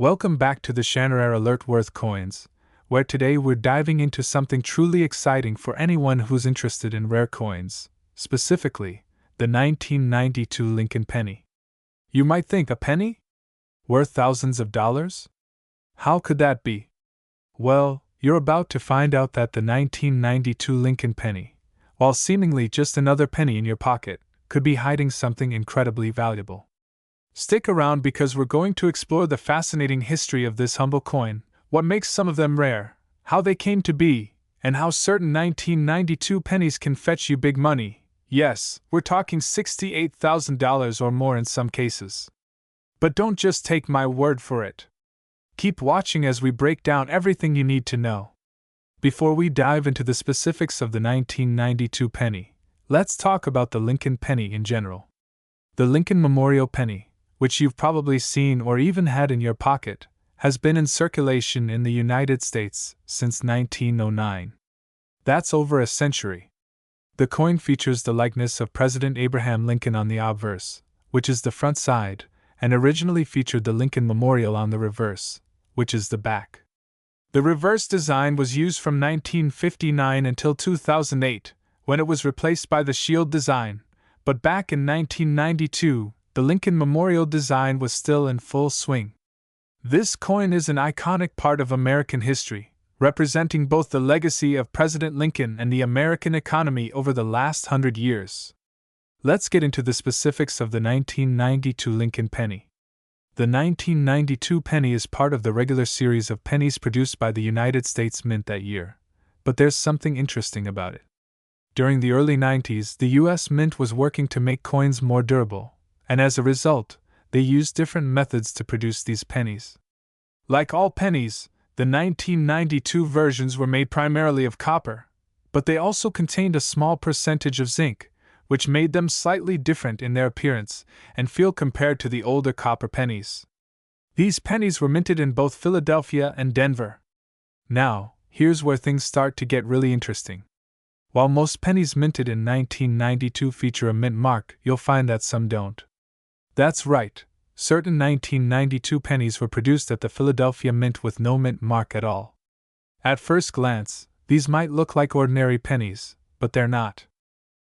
Welcome back to the Shanrare Alert Worth Coins, where today we're diving into something truly exciting for anyone who's interested in rare coins, specifically, the 1992 Lincoln penny. You might think, a penny? Worth thousands of dollars? How could that be? Well, you're about to find out that the 1992 Lincoln penny, while seemingly just another penny in your pocket, could be hiding something incredibly valuable. Stick around because we're going to explore the fascinating history of this humble coin, what makes some of them rare, how they came to be, and how certain 1992 pennies can fetch you big money. Yes, we're talking $68,000 or more in some cases. But don't just take my word for it. Keep watching as we break down everything you need to know. Before we dive into the specifics of the 1992 penny, let's talk about the Lincoln penny in general. The Lincoln Memorial penny, which you've probably seen or even had in your pocket, has been in circulation in the United States since 1909. That's over a century. The coin features the likeness of President Abraham Lincoln on the obverse, which is the front side, and originally featured the Lincoln Memorial on the reverse, which is the back. The reverse design was used from 1959 until 2008, when it was replaced by the shield design, but back in 1992, the Lincoln Memorial design was still in full swing. This coin is an iconic part of American history, representing both the legacy of President Lincoln and the American economy over the last 100 years. Let's get into the specifics of the 1992 Lincoln penny. The 1992 penny is part of the regular series of pennies produced by the United States Mint that year, but there's something interesting about it. During the early 90s, the U.S. Mint was working to make coins more durable, and as a result, they used different methods to produce these pennies. Like all pennies, the 1992 versions were made primarily of copper, but they also contained a small percentage of zinc, which made them slightly different in their appearance and feel compared to the older copper pennies. These pennies were minted in both Philadelphia and Denver. Now, here's where things start to get really interesting. While most pennies minted in 1992 feature a mint mark, you'll find that some don't. That's right, certain 1992 pennies were produced at the Philadelphia Mint with no mint mark at all. At first glance, these might look like ordinary pennies, but they're not.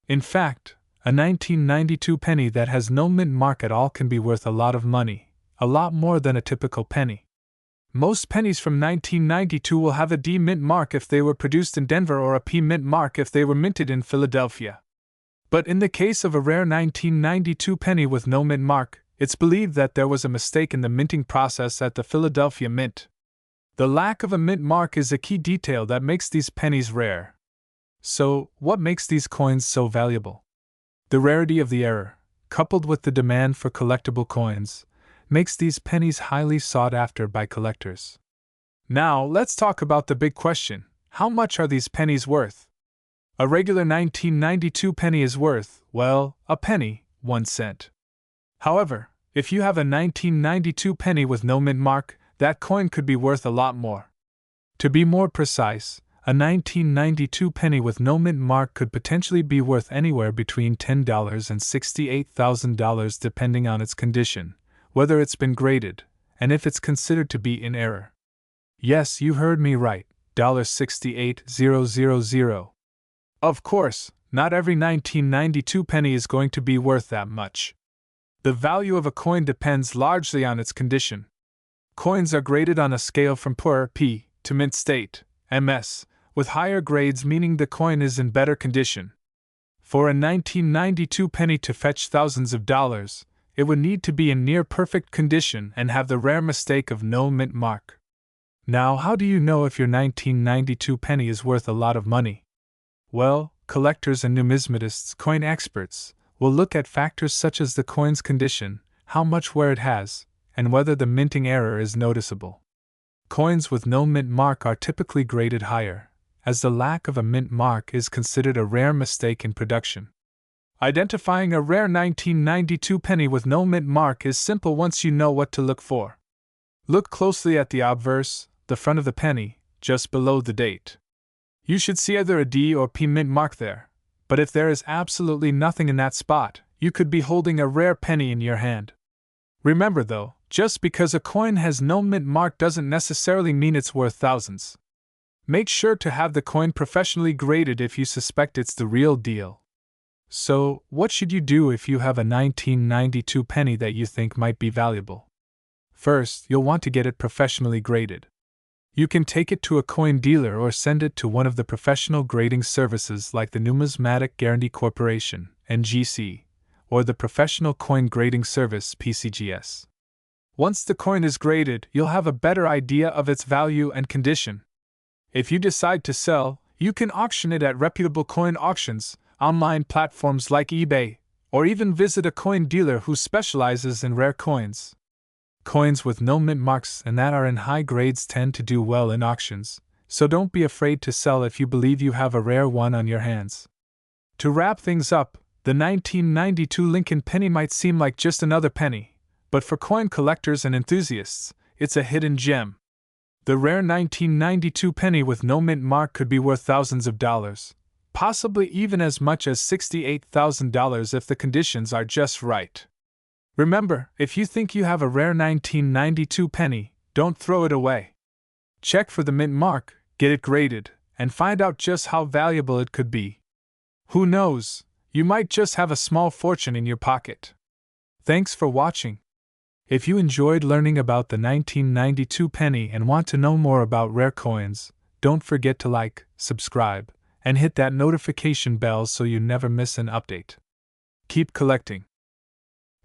In fact, a 1992 penny that has no mint mark at all can be worth a lot of money, a lot more than a typical penny. Most pennies from 1992 will have a D mint mark if they were produced in Denver or a P mint mark if they were minted in Philadelphia. But in the case of a rare 1992 penny with no mint mark, it's believed that there was a mistake in the minting process at the Philadelphia Mint. The lack of a mint mark is a key detail that makes these pennies rare. So, what makes these coins so valuable? The rarity of the error, coupled with the demand for collectible coins, makes these pennies highly sought after by collectors. Now, let's talk about the big question: how much are these pennies worth? A regular 1992 penny is worth, well, a penny, 1 cent. However, if you have a 1992 penny with no mint mark, that coin could be worth a lot more. To be more precise, a 1992 penny with no mint mark could potentially be worth anywhere between $10 and $68,000 depending on its condition, whether it's been graded, and if it's considered to be in error. Yes, you heard me right, $68,000. Of course, not every 1992 penny is going to be worth that much. The value of a coin depends largely on its condition. Coins are graded on a scale from poor P to mint state, MS, with higher grades meaning the coin is in better condition. For a 1992 penny to fetch thousands of dollars, it would need to be in near perfect condition and have the rare mistake of no mint mark. Now, how do you know if your 1992 penny is worth a lot of money? Well, collectors and numismatists, coin experts, will look at factors such as the coin's condition, how much wear it has, and whether the minting error is noticeable. Coins with no mint mark are typically graded higher, as the lack of a mint mark is considered a rare mistake in production. Identifying a rare 1992 penny with no mint mark is simple once you know what to look for. Look closely at the obverse, the front of the penny, just below the date. You should see either a D or P mint mark there, but if there is absolutely nothing in that spot, you could be holding a rare penny in your hand. Remember though, Just because a coin has no mint mark doesn't necessarily mean it's worth thousands. Make sure to have the coin professionally graded if you suspect it's the real deal. So, what should you do if you have a 1992 penny that you think might be valuable? First, you'll want to get it professionally graded. You can take it to a coin dealer or send it to one of the professional grading services like the Numismatic Guarantee Corporation, NGC, or the Professional Coin Grading Service, PCGS. Once the coin is graded, you'll have a better idea of its value and condition. If you decide to sell, you can auction it at reputable coin auctions, online platforms like eBay, or even visit a coin dealer who specializes in rare coins. Coins with no mint marks and that are in high grades tend to do well in auctions, so don't be afraid to sell if you believe you have a rare one on your hands. To wrap things up, the 1992 Lincoln penny might seem like just another penny, but for coin collectors and enthusiasts, it's a hidden gem. The rare 1992 penny with no mint mark could be worth thousands of dollars, possibly even as much as $68,000 if the conditions are just right. Remember, if you think you have a rare 1992 penny, don't throw it away. Check for the mint mark, get it graded, and find out just how valuable it could be. Who knows, you might just have a small fortune in your pocket. Thanks for watching. If you enjoyed learning about the 1992 penny and want to know more about rare coins, don't forget to like, subscribe, and hit that notification bell so you never miss an update. Keep collecting.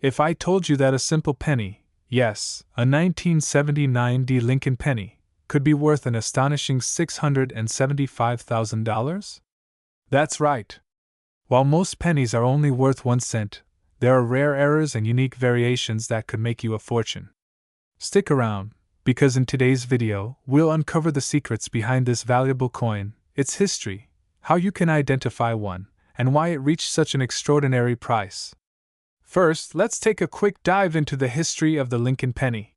If I told you that a simple penny, yes, a 1979 D Lincoln penny, could be worth an astonishing $675,000? That's right. While most pennies are only worth 1 cent, there are rare errors and unique variations that could make you a fortune. Stick around, because in today's video, we'll uncover the secrets behind this valuable coin, its history, how you can identify one, and why it reached such an extraordinary price. First, let's take a quick dive into the history of the Lincoln penny.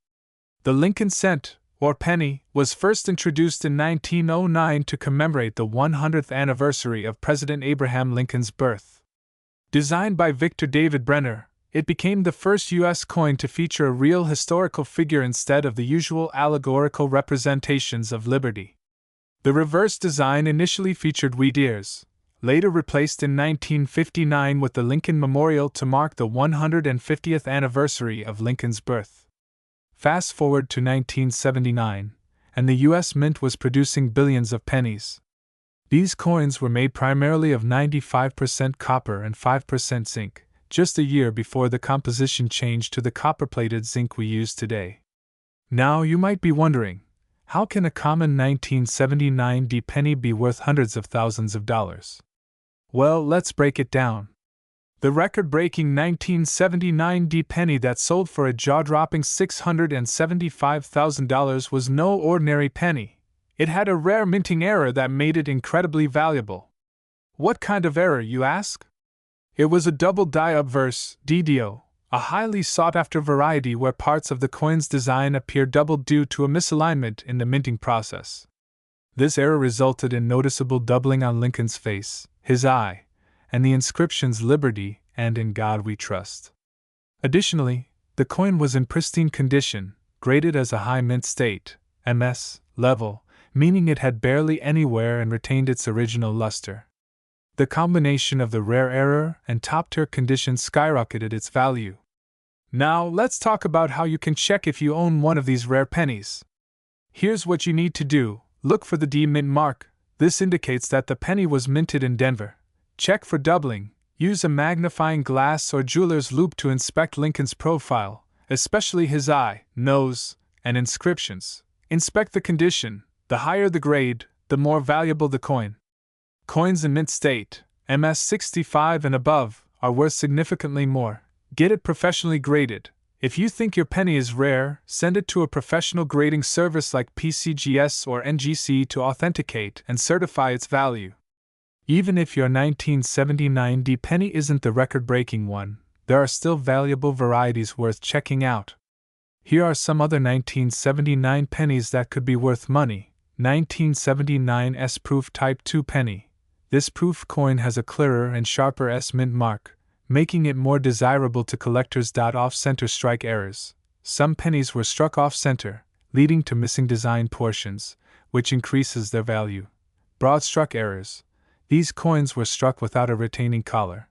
The Lincoln cent, or penny, was first introduced in 1909 to commemorate the 100th anniversary of President Abraham Lincoln's birth. Designed by Victor David Brenner, it became the first U.S. coin to feature a real historical figure instead of the usual allegorical representations of liberty. The reverse design initially featured wheat ears, later replaced in 1959 with the Lincoln Memorial to mark the 150th anniversary of Lincoln's birth. Fast forward to 1979, and the U.S. Mint was producing billions of pennies. These coins were made primarily of 95% copper and 5% zinc, just a year before the composition changed to the copper-plated zinc we use today. Now you might be wondering, how can a common 1979 D penny be worth hundreds of thousands of dollars? Well, let's break it down. The record-breaking 1979 D penny that sold for a jaw-dropping $675,000 was no ordinary penny. It had a rare minting error that made it incredibly valuable. What kind of error, you ask? It was a double die obverse, DDO, a highly sought-after variety where parts of the coin's design appear doubled due to a misalignment in the minting process. This error resulted in noticeable doubling on Lincoln's face, his eye, and the inscriptions "Liberty" and "In God We Trust." Additionally, the coin was in pristine condition, graded as a high mint state, MS, level, meaning it had barely any wear and retained its original luster. The combination of the rare error and top-tier condition skyrocketed its value. Now, let's talk about how you can check if you own one of these rare pennies. Here's what you need to do. Look for the D mint mark. This indicates that the penny was minted in Denver. Check for doubling. Use a magnifying glass or jeweler's loupe to inspect Lincoln's profile, especially his eye, nose, and inscriptions. Inspect the condition. The higher the grade, the more valuable the coin. Coins in mint state, MS 65 and above, are worth significantly more. Get it professionally graded. If you think your penny is rare, send it to a professional grading service like PCGS or NGC to authenticate and certify its value. Even if your 1979 D penny isn't the record-breaking one, there are still valuable varieties worth checking out. Here are some other 1979 pennies that could be worth money. 1979 S-Proof Type 2 penny. This proof coin has a clearer and sharper S mint mark, making it more desirable to collectors. Off-center strike errors. Some pennies were struck off-center, leading to missing design portions, which increases their value. Broad struck errors. These coins were struck without a retaining collar,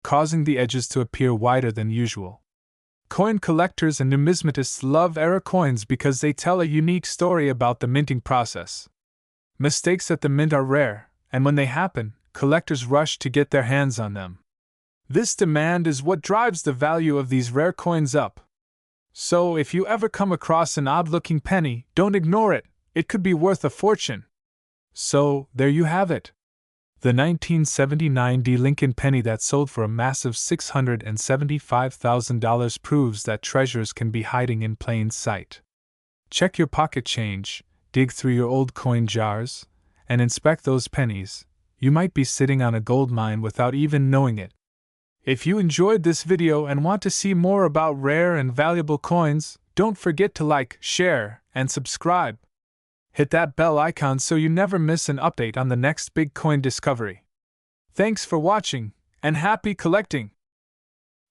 causing the edges to appear wider than usual. Coin collectors and numismatists love error coins because they tell a unique story about the minting process. Mistakes at the mint are rare, and when they happen, collectors rush to get their hands on them. This demand is what drives the value of these rare coins up. So, if you ever come across an odd-looking penny, don't ignore it. It could be worth a fortune. So, there you have it. The 1979 D. Lincoln penny that sold for a massive $675,000 proves that treasures can be hiding in plain sight. Check your pocket change, dig through your old coin jars, and inspect those pennies. You might be sitting on a gold mine without even knowing it. If you enjoyed this video and want to see more about rare and valuable coins, don't forget to like, share, and subscribe. Hit that bell icon so you never miss an update on the next big coin discovery. Thanks for watching, and happy collecting!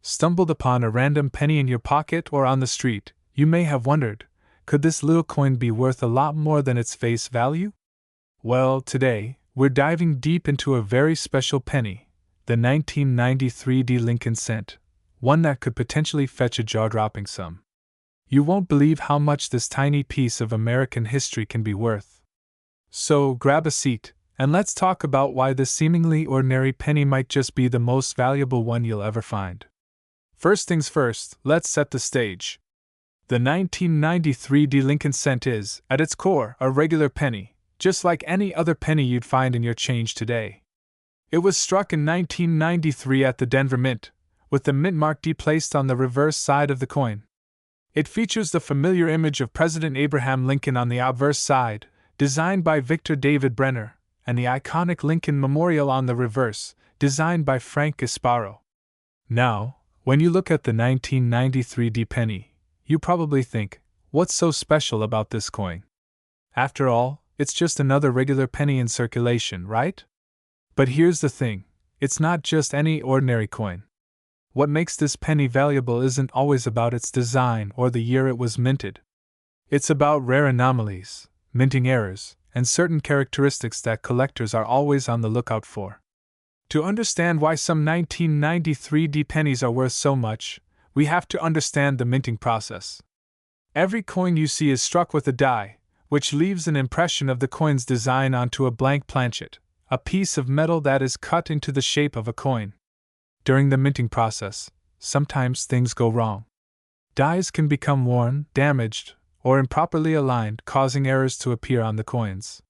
Stumbled upon a random penny in your pocket or on the street, you may have wondered, could this little coin be worth a lot more than its face value? Well, today, we're diving deep into a very special penny, the 1993 D. Lincoln cent, one that could potentially fetch a jaw-dropping sum. You won't believe how much this tiny piece of American history can be worth. So, grab a seat, and let's talk about why this seemingly ordinary penny might just be the most valuable one you'll ever find. First things first, let's set the stage. The 1993 D. Lincoln cent is, at its core, a regular penny, just like any other penny you'd find in your change today. It was struck in 1993 at the Denver Mint, with the mint mark D placed on the reverse side of the coin. It features the familiar image of President Abraham Lincoln on the obverse side, designed by Victor David Brenner, and the iconic Lincoln Memorial on the reverse, designed by Frank Gasparo. Now, when you look at the 1993 D penny, you probably think, what's so special about this coin? After all, it's just another regular penny in circulation, right? But here's the thing, it's not just any ordinary coin. What makes this penny valuable isn't always about its design or the year it was minted. It's about rare anomalies, minting errors, and certain characteristics that collectors are always on the lookout for. To understand why some 1993 D pennies are worth so much, we have to understand the minting process. Every coin you see is struck with a die, which leaves an impression of the coin's design onto a blank planchet, a piece of metal that is cut into the shape of a coin. During the minting process, sometimes things go wrong. Dies can become worn, damaged, or improperly aligned, causing errors to appear on the coins.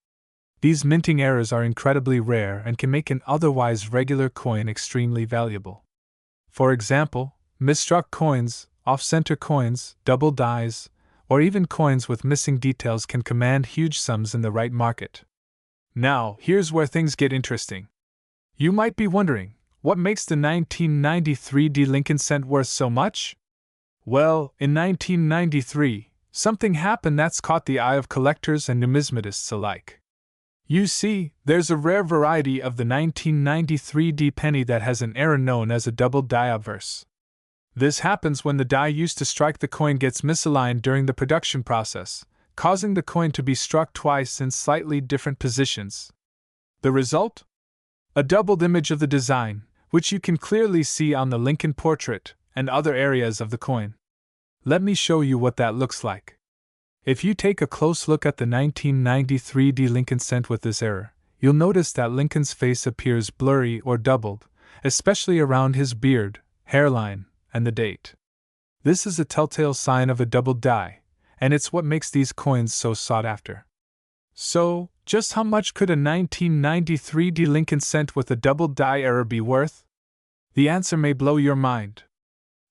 These minting errors are incredibly rare and can make an otherwise regular coin extremely valuable. For example, misstruck coins, off-center coins, double dies, or even coins with missing details can command huge sums in the right market. Now, here's where things get interesting. You might be wondering, what makes the 1993 D. Lincoln cent worth so much? Well, in 1993, something happened that's caught the eye of collectors and numismatists alike. You see, there's a rare variety of the 1993 D penny that has an error known as a double die obverse. This happens when the die used to strike the coin gets misaligned during the production process, causing the coin to be struck twice in slightly different positions. The result? A doubled image of the design, which you can clearly see on the Lincoln portrait and other areas of the coin. Let me show you what that looks like. If you take a close look at the 1993 D. Lincoln cent with this error, you'll notice that Lincoln's face appears blurry or doubled, especially around his beard, hairline, and the date. This is a telltale sign of a doubled die, and it's what makes these coins so sought after. So, just how much could a 1993 D. Lincoln cent with a double die error be worth? The answer may blow your mind.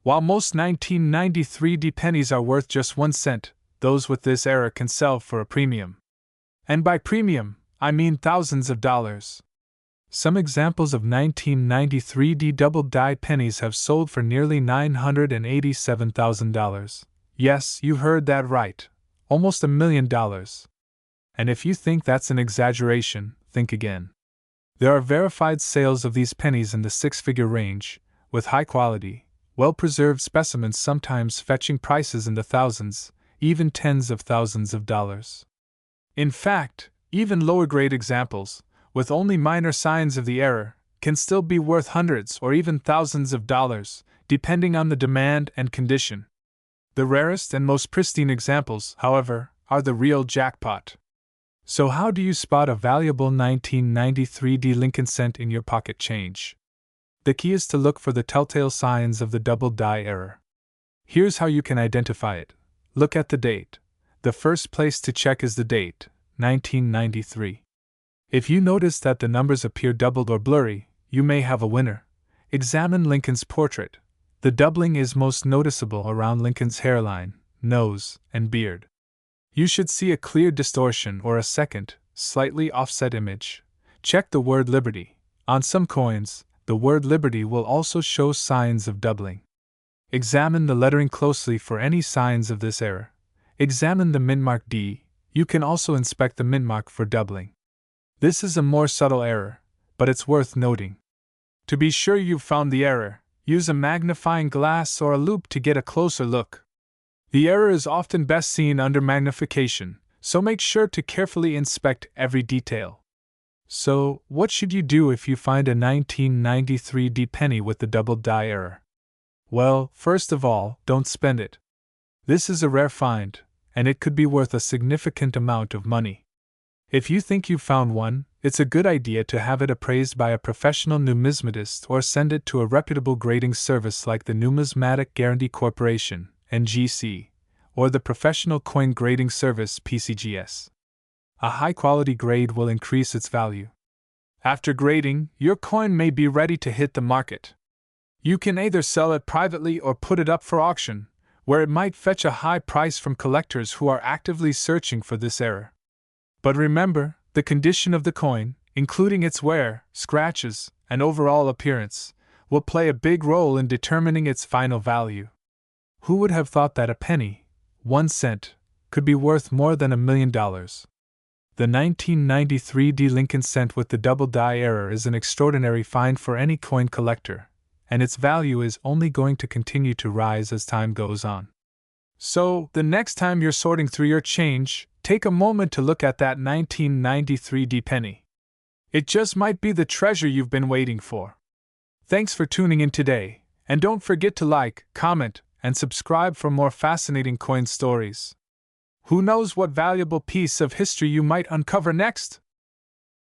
While most 1993 D pennies are worth just 1 cent, those with this error can sell for a premium. And by premium, I mean thousands of dollars. Some examples of 1993 D double die pennies have sold for nearly $987,000. Yes, you heard that right. Almost $1 million. And if you think that's an exaggeration, think again. There are verified sales of these pennies in the 6-figure range, with high quality, well-preserved specimens sometimes fetching prices in the thousands, even tens of thousands of dollars. In fact, even lower-grade examples, with only minor signs of the error, can still be worth hundreds or even thousands of dollars, depending on the demand and condition. The rarest and most pristine examples, however, are the real jackpot. So how do you spot a valuable 1993 Lincoln cent in your pocket change? The key is to look for the telltale signs of the double die error. Here's how you can identify it. Look at the date. The first place to check is the date, 1993. If you notice that the numbers appear doubled or blurry, you may have a winner. Examine Lincoln's portrait. The doubling is most noticeable around Lincoln's hairline, nose, and beard. You should see a clear distortion or a second, slightly offset image. Check the word Liberty. On some coins, the word Liberty will also show signs of doubling. Examine the lettering closely for any signs of this error. Examine the mintmark D. You can also inspect the mintmark for doubling. This is a more subtle error, but it's worth noting. To be sure you've found the error, use a magnifying glass or a loupe to get a closer look. The error is often best seen under magnification, so make sure to carefully inspect every detail. So, what should you do if you find a 1993 D penny with the double die error? Well, first of all, don't spend it. This is a rare find, and it could be worth a significant amount of money. If you think you've found one, it's a good idea to have it appraised by a professional numismatist or send it to a reputable grading service like the Numismatic Guarantee Corporation, NGC, or the Professional Coin Grading Service, PCGS. A high-quality grade will increase its value. After grading, your coin may be ready to hit the market. You can either sell it privately or put it up for auction, where it might fetch a high price from collectors who are actively searching for this error. But remember, the condition of the coin, including its wear, scratches, and overall appearance, will play a big role in determining its final value. Who would have thought that a penny, 1 cent, could be worth more than $1 million? The 1993 D Lincoln cent with the double die error is an extraordinary find for any coin collector, and its value is only going to continue to rise as time goes on. So, the next time you're sorting through your change, take a moment to look at that 1993 D penny. It just might be the treasure you've been waiting for. Thanks for tuning in today, and don't forget to like, comment, and subscribe for more fascinating coin stories. Who knows what valuable piece of history you might uncover next?